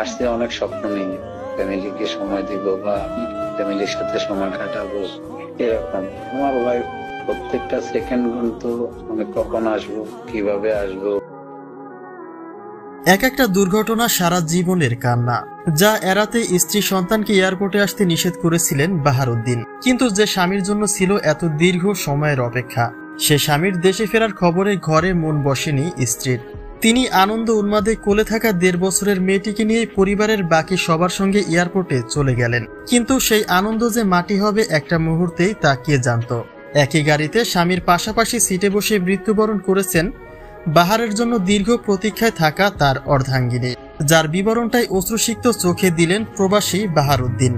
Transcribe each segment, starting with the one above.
আসছে অনেক স্বপ্ন নিয়ে, ফ্যামিলিকে সময় দিব বা ফ্যামিলির সাথে সময় কাটাবো এরকম। আমার ভাই প্রত্যেকটা সেকেন্ড কিন্তু আমি কখন আসবো, কিভাবে আসবো। এক একটা দুর্ঘটনা সারা জীবনের কান্না, যা এড়াতে স্ত্রী সন্তানকে এয়ারপোর্টে আসতে নিষেধ করেছিলেন বাহারউদ্দিন। কিন্তু যে স্বামীর জন্য ছিল এত দীর্ঘ সময়ের অপেক্ষা, সে স্বামীর দেশে ফেরার খবরে ঘরে মন বসেনি স্ত্রীর। তিনি আনন্দ উন্মাদে কোলে থাকা 1.5 বছরের মেয়েটিকে নিয়ে পরিবারের বাকি সবার সঙ্গে এয়ারপোর্টে চলে গেলেন। কিন্তু সেই আনন্দ যে মাটি হবে একটা মুহূর্তেই তা কে জানত। একই গাড়িতে স্বামীর পাশাপাশি সিটে বসে মৃত্যুবরণ করেছেন বাহারের জন্য দীর্ঘ প্রতীক্ষায় থাকা তার অর্ধাঙ্গিনী, যার বিবরণটাই অশ্রুসিক্ত চোখে দিলেন প্রবাসী বাহারউদ্দিন।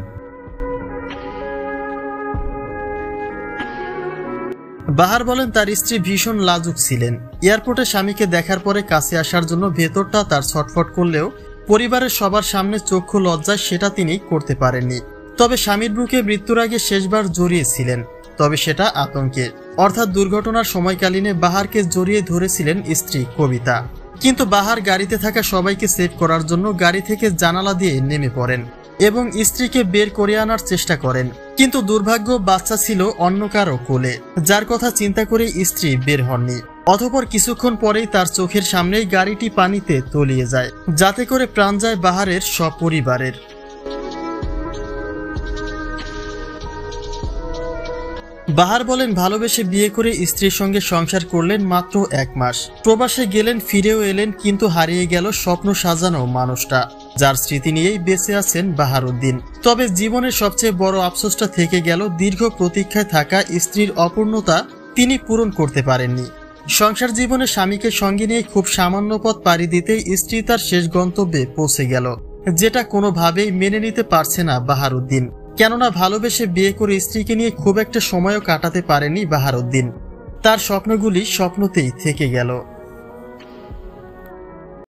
বাহার বলেন, তার স্ত্রী ভীষণ লাজুক ছিলেন। এয়ারপোর্টে স্বামীকে দেখার পরে কাছে আসার জন্য ভেতরটা তার ছটফট করলেও পরিবারের সবার সামনে চক্ষু লজ্জায় সেটা তিনি করতে পারেননি। তবে স্বামীর বুকে মৃত্যুর আগে শেষবার জড়িয়েছিলেন, তবে সেটা আতঙ্কে। অর্থাৎ দুর্ঘটনার সময়কালীনে বাহারকে জড়িয়ে ধরেছিলেন স্ত্রী কবিতা। কিন্তু বাহার গাড়িতে থাকা সবাইকে সেভ করার জন্য গাড়ি থেকে জানালা দিয়ে নেমে পড়েন এবং স্ত্রীকে বের করে আনার চেষ্টা করেন। কিন্তু দুর্ভাগ্য, বাচ্চা ছিল অন্য কারো কোলে, যার কথা চিন্তা করে স্ত্রী বের হননি। অতঃপর কিছুক্ষণ পরেই তার চোখের সামনেই গাড়িটি পানিতে তলিয়ে যায়, যাতে করে প্রাণ যায় বাহারের সপরিবারের। বাহার বলেন, ভালোবেসে বিয়ে করে স্ত্রীর সঙ্গে সংসার করলেন মাত্র 1 মাস। প্রবাসে গেলেন, ফিরেও এলেন, কিন্তু হারিয়ে গেল স্বপ্ন সাজানো মানুষটা, যার স্মৃতি নিয়েই বেঁচে আছেন বাহারউদ্দিন। তবে জীবনের সবচেয়ে বড় আফসোসটা থেকে গেল দীর্ঘ প্রতীক্ষায় থাকা স্ত্রীর অপূর্ণতা তিনি পূরণ করতে পারেননি। সংসার জীবনে স্বামীকে সঙ্গে নিয়ে খুব সামান্য পথ পাড়ি দিতেই স্ত্রী তার শেষ গন্তব্যে পৌঁছে গেল, যেটা কোনোভাবেই মেনে নিতে পারছে না বাহারউদ্দিন। কেননা ভালোবেসে বিয়ে করে স্ত্রীকে নিয়ে খুব একটা সময়ও কাটাতে পারেনি বাহারউদ্দিন। তার স্বপ্নগুলি স্বপ্নতেই থেকে গেল।